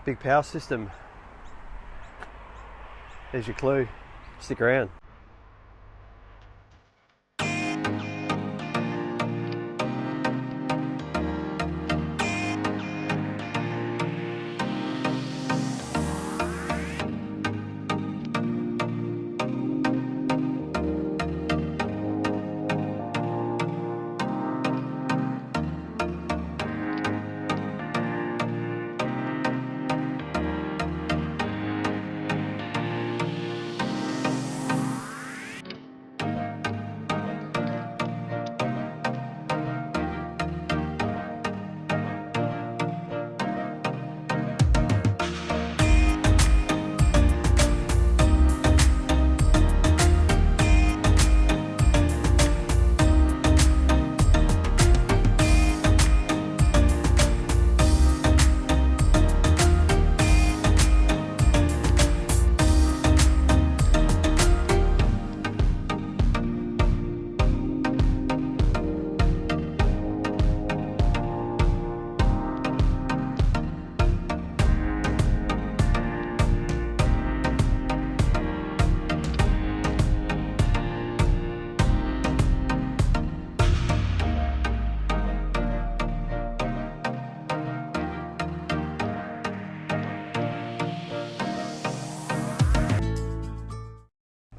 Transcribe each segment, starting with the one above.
Big power system. There's your clue. Stick around.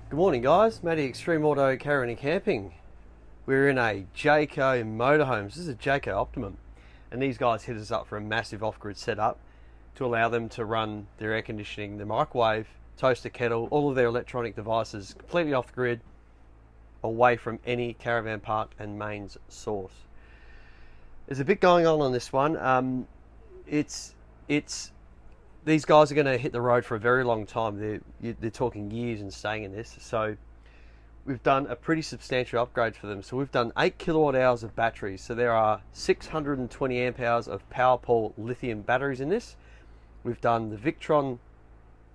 Good morning guys, Matty Extreme Auto Caravan and Camping. We're in a Jayco motorhomes. This is a Jayco Optimum, and these guys hit us up for a massive off-grid setup to allow them to run their air conditioning, the microwave, toaster, kettle, all of their electronic devices completely off the grid, away from any caravan park and mains source. There's a bit going on this one. These guys are going to hit the road for a very long time. They're talking years and staying in this. So we've done a pretty substantial upgrade for them. So we've done 8 kilowatt hours of batteries. So there are 620 amp hours of PowerPole lithium batteries in this. We've done the Victron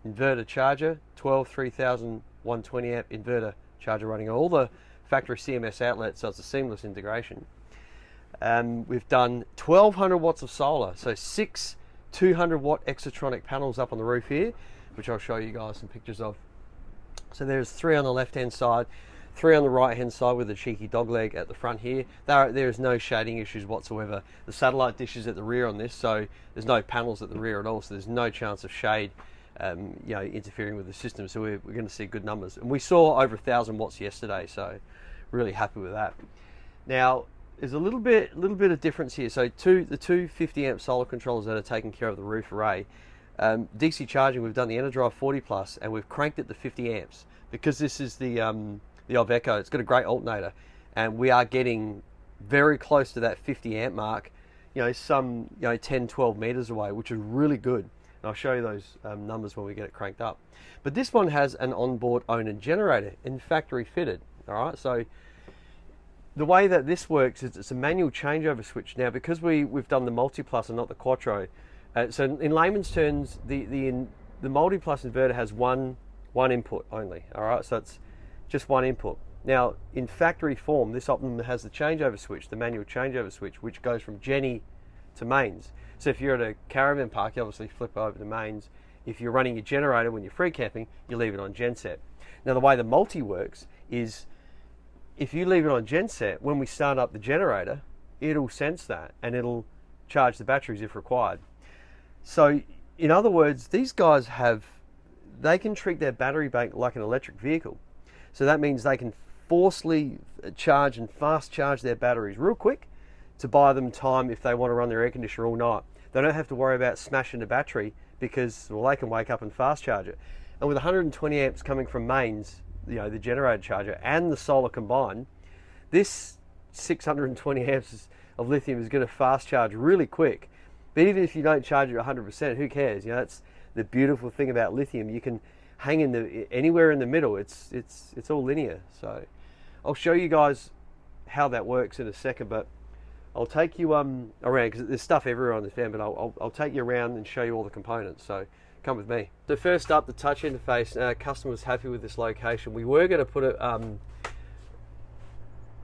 inverter charger, 12 3120 amp inverter charger running on all the factory CMS outlets. So it's a seamless integration. We've done 1200 watts of solar. So 6 200 watt exotronic panels up on the roof here, which I'll show you guys some pictures of. So there's 3 on the left hand side, 3 on the right hand side with a cheeky dog leg at the front here. There's no shading issues whatsoever. The satellite dish is at the rear on this, so there's no panels at the rear at all, so there's no chance of shade interfering with the system. So we're going to see good numbers, and we saw over 1,000 watts yesterday, so really happy with that. Now there's a little bit of difference here. So the two 50 amp solar controllers that are taking care of the roof array, DC charging, we've done the Enerdrive 40 Plus, and we've cranked it to 50 amps because this is the Iveco. It's got a great alternator, and we are getting very close to that 50 amp mark, some 10 12 meters away, which is really good. And I'll show you those numbers when we get it cranked up. But this one has an onboard onan generator in factory fitted. All right, so the way that this works is it's a manual changeover switch. Now, because we've done the Multiplus and not the Quattro, so in layman's terms, the Multiplus inverter has one input only. All right, so it's just one input. Now, in factory form, this Optimum has the changeover switch, the manual changeover switch, which goes from Jenny to mains. So if you're at a caravan park, you obviously flip over to mains. If you're running your generator when you're free camping, you leave it on genset. Now, the way the multi works is, if you leave it on genset, when we start up the generator, it'll sense that and it'll charge the batteries if required. So in other words, these guys they can treat their battery bank like an electric vehicle. So that means they can forcefully charge and fast charge their batteries real quick to buy them time if they want to run their air conditioner all night. They don't have to worry about smashing the battery because, well, they can wake up and fast charge it. And with 120 amps coming from mains, the generator charger and the solar combined, this 620 amps of lithium is going to fast charge really quick. But even if you don't charge it 100%, who cares? That's the beautiful thing about lithium. You can hang anywhere in the middle. It's all linear. So I'll show you guys how that works in a second, but I'll take you around, because there's stuff everywhere on this van, but I'll take you around and show you all the components. So come with me. So first up, the touch interface. Customer was happy with this location. We were going to put it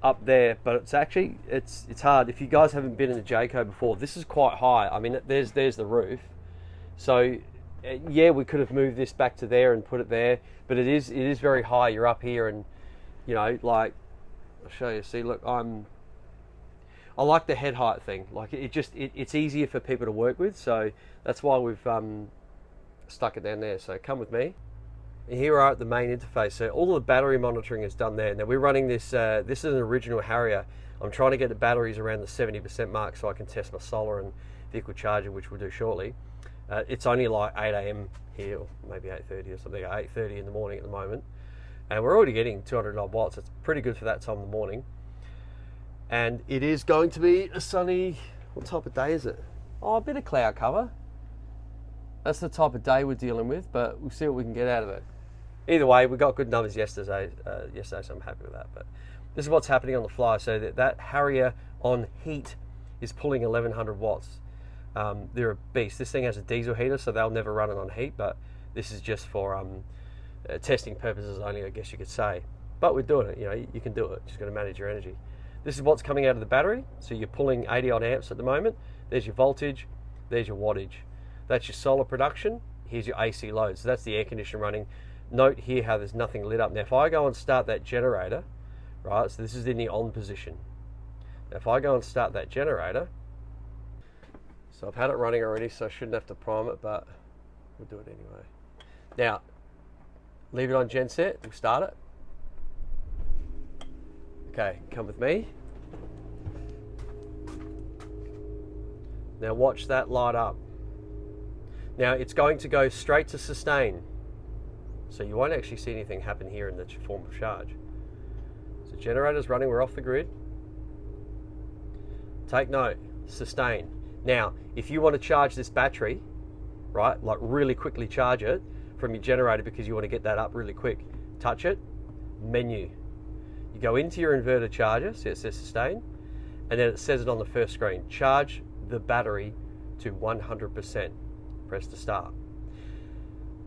up there, but it's actually it's hard. If you guys haven't been in the Jayco before, this is quite high. I mean, there's the roof, So yeah, we could have moved this back to there and put it there, but it is very high. You're up here, and you know, like, I'll show you. See, look, I like the head height thing. Like, it's easier for people to work with, so that's why we've stuck it down there. So come with me. And here we are at the main interface. So all the battery monitoring is done there. Now we're running this. This is an original Harrier. I'm trying to get the batteries around the 70% mark so I can test my solar and vehicle charger, which we'll do shortly. It's only like 8 a.m. here, or maybe 8:30 or something. 8:30 in the morning at the moment, and we're already getting 200 odd watts. It's pretty good for that time of the morning. And it is going to be a sunny. What type of day is it? Oh, a bit of cloud cover. That's the type of day we're dealing with, but we'll see what we can get out of it. Either way, we got good numbers yesterday, so I'm happy with that. But this is what's happening on the fly. So that Harrier on heat is pulling 1100 watts. They're a beast. This thing has a diesel heater, so they'll never run it on heat, but this is just for testing purposes only, I guess you could say. But we're doing it. You know, you can do it. Just got to manage your energy. This is what's coming out of the battery. So you're pulling 80 odd amps at the moment. There's your voltage. There's your wattage. That's your solar production. Here's your AC load. So that's the air conditioner running. Note here how there's nothing lit up. Now if I go and start that generator, right, so this is in the on position. Now if I go and start that generator, so I've had it running already, so I shouldn't have to prime it, but we'll do it anyway. Now, leave it on gen set, we'll start it. Okay, come with me. Now watch that light up. Now it's going to go straight to sustain. So you won't actually see anything happen here in the form of charge. So generator's running, we're off the grid. Take note, sustain. Now, if you want to charge this battery, right, like really quickly charge it from your generator because you want to get that up really quick, touch it, menu. You go into your inverter charger, see it says sustain, and then it says it on the first screen, charge the battery to 100%. Press to start.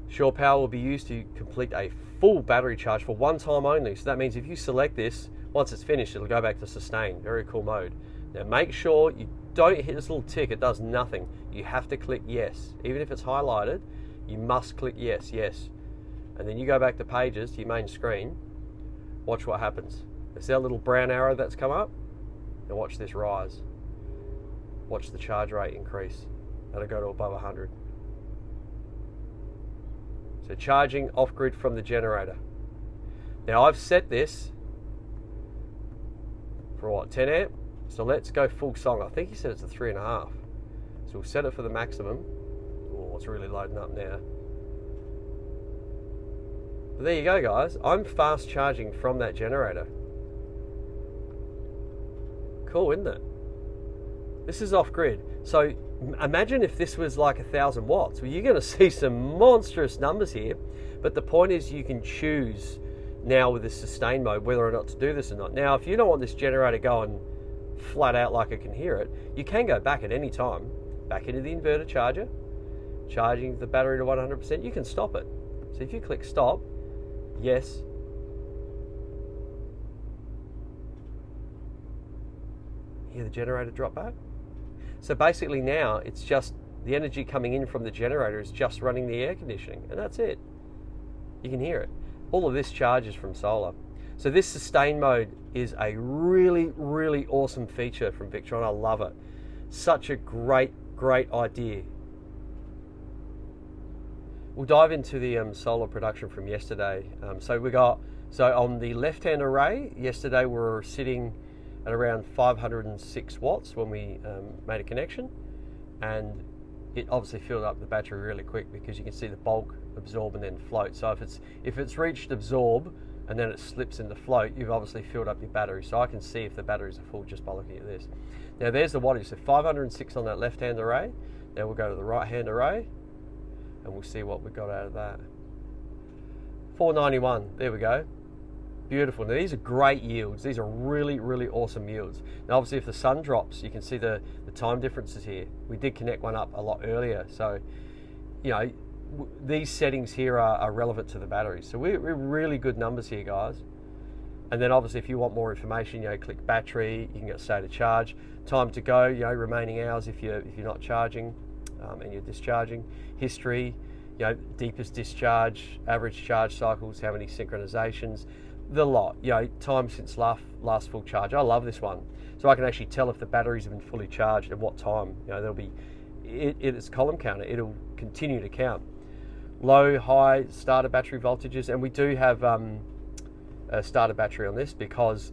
Shore power will be used to complete a full battery charge for one time only. So that means if you select this, once it's finished, it'll go back to sustain. Very cool mode. Now make sure you don't hit this little tick, it does nothing. You have to click yes. Even if it's highlighted, you must click yes, yes. And then you go back to pages, to your main screen. Watch what happens. See that little brown arrow that's come up? Now watch this rise. Watch the charge rate increase. That'll go to above 100. So charging off-grid from the generator. Now I've set this for what, 10 amp? So let's go full song. I think he said it's a 3.5. So we'll set it for the maximum. Oh, it's really loading up now. But there you go, guys. I'm fast charging from that generator. Cool, isn't it? This is off-grid. So imagine if this was like 1,000 watts. Well, you're going to see some monstrous numbers here. But the point is you can choose now with this sustain mode whether or not to do this or not. Now, if you don't want this generator going flat out like I can hear it, you can go back at any time, back into the inverter charger, charging the battery to 100%. You can stop it. So if you click stop, yes, hear the generator drop back. So basically now it's just the energy coming in from the generator is just running the air conditioning, and that's it. You can hear it. All of this charges from solar. So this sustain mode is a really, really awesome feature from Victron. I love it. Such a great, great idea. We'll dive into the solar production from yesterday. So on the left-hand array, yesterday we were sitting at around 506 watts when we made a connection, and it obviously filled up the battery really quick because you can see the bulk absorb and then float. So if it's reached absorb and then it slips into float, you've obviously filled up your battery. So I can see if the batteries are full just by looking at this. Now there's the wattage, so 506 on that left-hand array. Now we'll go to the right-hand array and we'll see what we got out of that. 491, there we go. Beautiful. Now these are great yields. These are really, really awesome yields. Now obviously if the sun drops, you can see the time differences here. We did connect one up a lot earlier. So, you know, these settings here are relevant to the battery. So we're really good numbers here, guys. And then obviously if you want more information, you know, click battery, you can get state of charge, time to go, you know, remaining hours if you're not charging. and your discharging history, you know, deepest discharge, average charge cycles, how many synchronizations, the lot, you know, time since last full charge. I love this one. So I can actually tell if the batteries have been fully charged at what time. You know, there'll be, it's a column counter. It'll continue to count. Low, high starter battery voltages, and we do have a starter battery on this because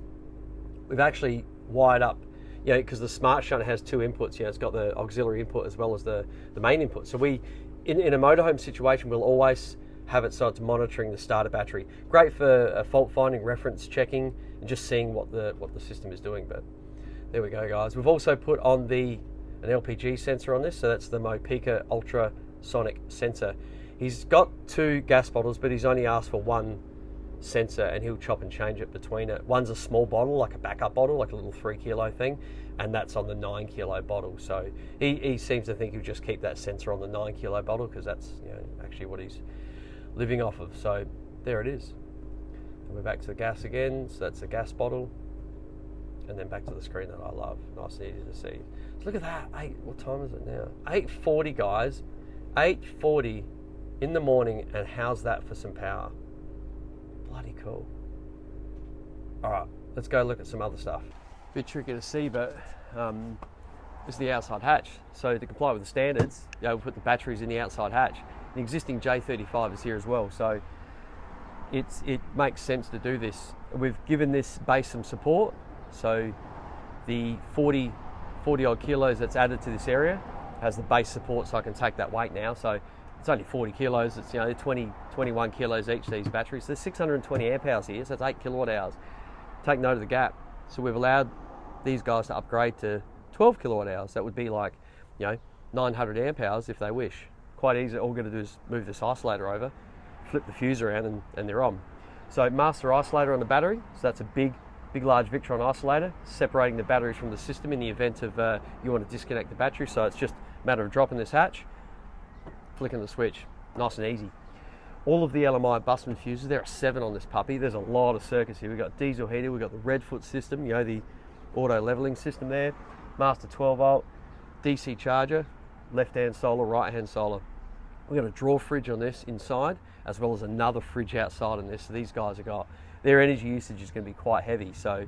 we've actually wired up, you know, because the smart shunt has two inputs. You know, it's got the auxiliary input as well as the main input. So we, in a motorhome situation, we'll always have it so it's monitoring the starter battery. Great for fault finding, reference checking, and just seeing what the system is doing. But there we go, guys. We've also put on an LPG sensor on this, so that's the Mopeka ultrasonic sensor. He's got two gas bottles, but he's only asked for one sensor, and he'll chop and change it between it. One's a small bottle, like a backup bottle, like a little 3 kilo thing, and that's on the 9 kilo bottle. So he seems to think he'll just keep that sensor on the 9 kilo bottle because that's, you know, actually what he's living off of. So there it is. And we're back to the gas again. So that's the gas bottle, and then back to the screen that I love. Nice and easy to see. So look at that. What time is it now? 8:40, guys. 8:40 in the morning, and how's that for some power? Bloody cool. All right, let's go look at some other stuff. Bit tricky to see, but this is the outside hatch. So to comply with the standards, you know, we'll put the batteries in the outside hatch. The existing J35 is here as well, so it makes sense to do this. We've given this base some support, so the 40 odd kilos that's added to this area has the base support, so I can take that weight now. So it's only 40 kilos, it's, you know, 21 kilos each, these batteries. There's 620 amp hours here, so that's 8 kilowatt hours. Take note of the gap. So we've allowed these guys to upgrade to 12 kilowatt hours. That would be like, you know, 900 amp hours if they wish. Quite easy. All we're going to do is move this isolator over, flip the fuse around, and they're on. So master isolator on the battery. So that's a big large Victron isolator, separating the batteries from the system in the event of you want to disconnect the battery. So it's just a matter of dropping this hatch, flicking the switch, nice and easy. All of the LMI busman fuses, there are 7 on this puppy. There's a lot of circuits here. We've got diesel heater, we've got the Redfoot system, you know, the auto leveling system there, master 12 volt, DC charger, left hand solar, right hand solar. We've got a drawer fridge on this inside, as well as another fridge outside on this. So these guys have got, their energy usage is going to be quite heavy. So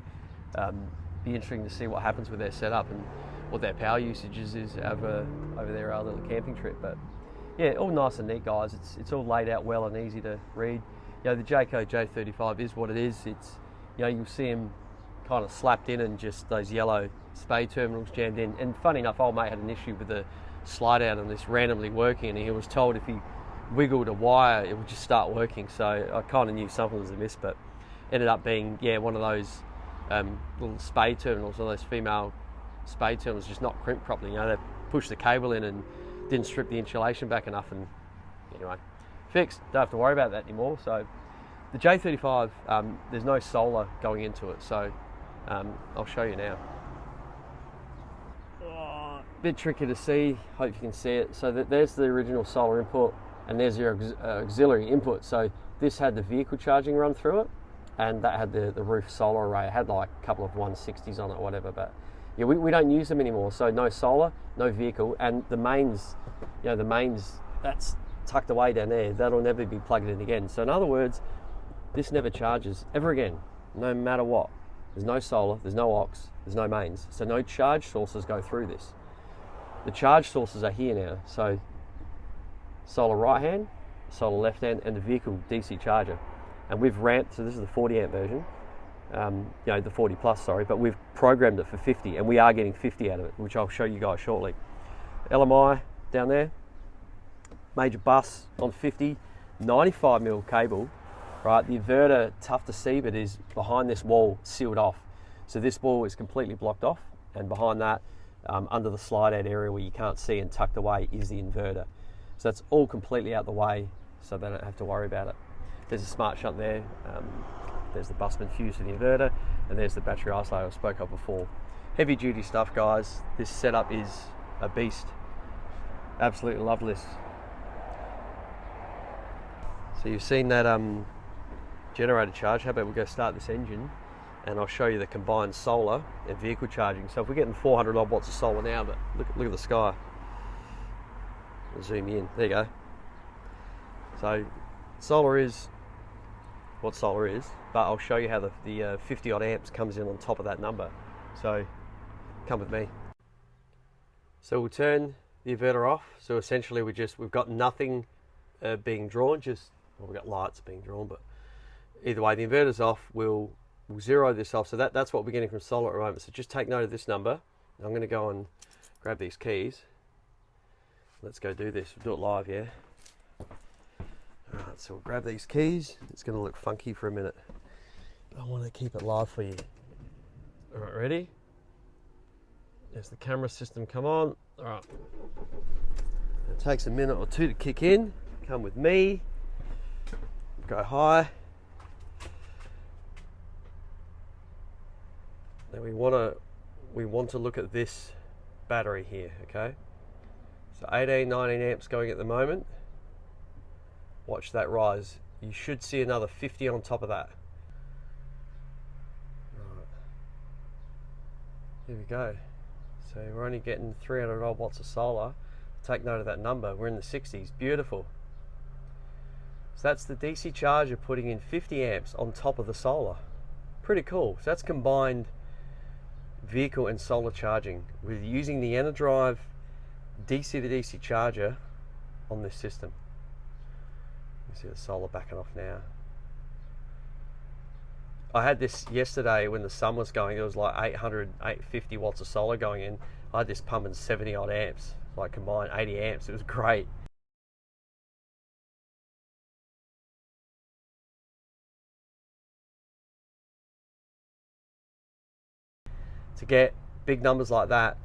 be interesting to see what happens with their setup and what their power usage is over their little camping trip. But yeah, all nice and neat, guys. It's all laid out well and easy to read. You know, the Jayco J35 is what it is. It's, you know, you'll see them kind of slapped in and just those yellow spade terminals jammed in. And funny enough, old mate had an issue with the slide out on this randomly working, and he was told if he wiggled a wire, it would just start working. So I kind of knew something was amiss, but ended up being, yeah, one of those little spade terminals, or those female spade terminals, just not crimped properly. You know, they pushed the cable in and didn't strip the insulation back enough, and anyway, fixed. Don't have to worry about that anymore. So the J35, there's no solar going into it, so I'll show you now. Bit tricky to see, hope you can see it. So there's the original solar input, and there's your auxiliary input. So this had the vehicle charging run through it, and that had the roof solar array. It had like a couple of 160s on it, whatever, but yeah, we don't use them anymore. So no solar, no vehicle, and the mains, you know, the mains, that's tucked away down there. That'll never be plugged in again. So in other words, this never charges ever again, no matter what. There's no solar, there's no aux, there's no mains. So no charge sources go through this. The charge sources are here now. So solar right hand, solar left hand, and the vehicle DC charger. And we've ramped, so this is the 40 amp version, you know, the 40 plus, sorry, but we've programmed it for 50, and we are getting 50 out of it, which I'll show you guys shortly. LMI down there, major bus on 50, 95mm cable, right? The inverter, tough to see, but is behind this wall, sealed off. So this wall is completely blocked off, and behind that, under the slide out area where you can't see and tucked away, is the inverter. So that's all completely out the way, so they don't have to worry about it. There's a smart shunt there, there's the busman fuse for the inverter, and there's the battery isolator I spoke of before. Heavy duty stuff, guys. This setup is a beast. Absolutely love this. So you've seen that generator charge. How about we go start this engine, and I'll show you the combined solar and vehicle charging. So if we're getting 400 odd watts of solar now, but look at the sky. I'll zoom in. There you go. So solar is what solar is, but I'll show you how the 50 odd amps comes in on top of that number. So come with me. So we'll turn the inverter off. So essentially we've got nothing being drawn, well, we've got lights being drawn, but either way the inverter's off. We'll zero this off. So that's what we're getting from solar at the moment. So just take note of this number. I'm going to go and grab these keys. Let's go do this. We'll do it live, yeah? Alright, so we'll grab these keys. It's going to look funky for a minute. I want to keep it live for you. Alright, ready? There's the camera system come on. Alright. It takes a minute or two to kick in. Come with me. Go high. Now we want to look at this battery here, okay? So 18, 19 amps going at the moment. Watch that rise. You should see another 50 on top of that. Right. Here we go. So we're only getting 300 odd watts of solar. Take note of that number. We're in the 60s. Beautiful. So that's the DC charger putting in 50 amps on top of the solar. Pretty cool. So that's combined vehicle and solar charging with using the Enerdrive DC to DC charger on this system. You see the solar backing off now. I had this yesterday when the sun was going. There was like 850 watts of solar going in. I had this pumping 70 odd amps, like combined 80 amps. It was great. To get big numbers like that,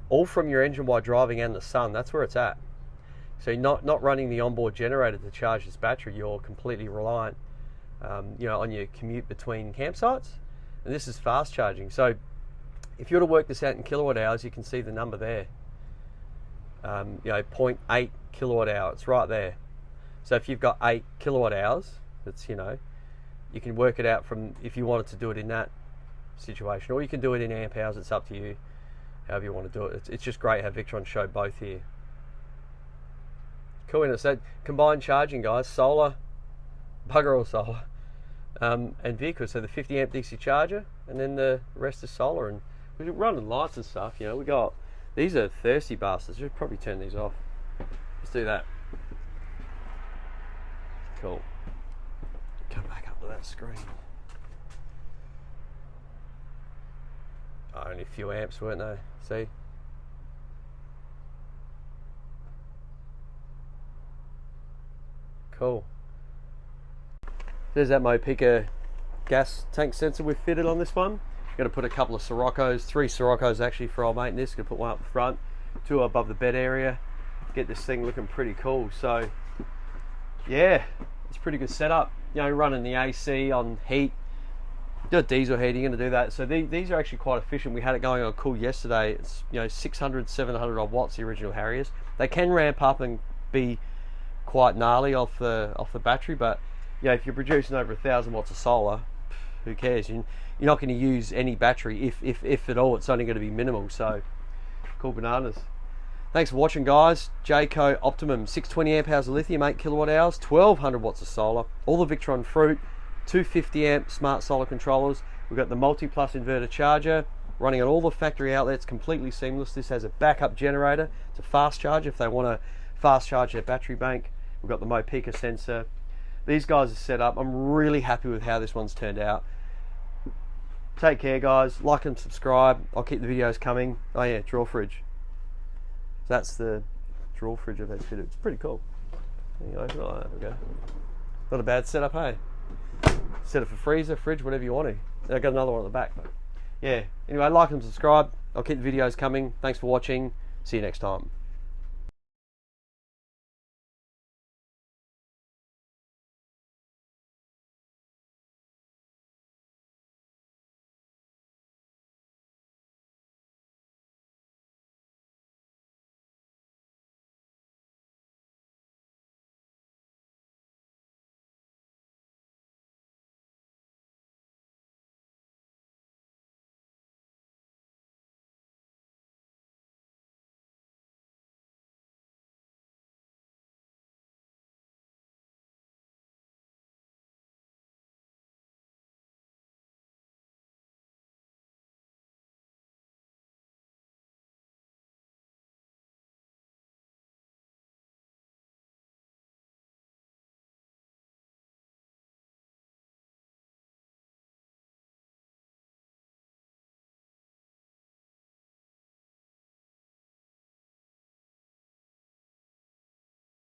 all from your engine while driving and the sun, that's where it's at. So you're not running the onboard generator to charge this battery. You're completely reliant, on your commute between campsites. And this is fast charging. So if you were to work this out in kilowatt hours, you can see the number there. 0.8 kilowatt hour. It's right there. So if you've got 8 kilowatt hours, that's you can work it out from if you wanted to do it in that situation, or you can do it in amp hours. It's up to you, however you want to do it. It's just great how Victron showed both here. Cool, and it's that combined charging, guys. Solar, bugger all solar, and vehicles. So the 50 amp DC charger, and then the rest is solar. And we're running lights and stuff. We got these are thirsty bastards. Should probably turn these off. Let's do that. Cool. Come back up to that screen. Oh, only a few amps, weren't they? See? Cool. There's that Mopeka gas tank sensor we've fitted on this one. Going to put a couple of Siroccos, 3 Siroccos actually for our mate in this. Going to put one up the front, 2 above the bed area. Get this thing looking pretty cool. So, yeah, it's a pretty good setup. Running the AC on heat. Got diesel heating, going to do that. So these are actually quite efficient. We had it going on cool yesterday. It's 600, 700 odd watts, the original Harriers. They can ramp up and be quite gnarly off the battery, but if you're producing over 1,000 watts of solar, who cares? You're not going to use any battery, if at all. It's only going to be minimal. So cool bananas. Thanks for watching, guys. Jayco Optimum, 620 amp hours of lithium, 8 kilowatt hours, 1,200 watts of solar, all the Victron fruit, 250 amp smart solar controllers. We've got the Multiplus inverter charger running on all the factory outlets, completely seamless. This has a backup generator to fast charge if they want to fast charge their battery bank. We've got the Mopeka sensor. These guys are set up. I'm really happy with how this one's turned out. Take care, guys. Like and subscribe. I'll keep the videos coming. Oh yeah, drawer fridge. That's the drawer fridge I've had fitted. It's pretty cool. You open it like that. There we go. Not a bad setup, hey? Set it for freezer, fridge, whatever you want to. I've got another one at the back, but yeah. Anyway, like and subscribe. I'll keep the videos coming. Thanks for watching. See you next time.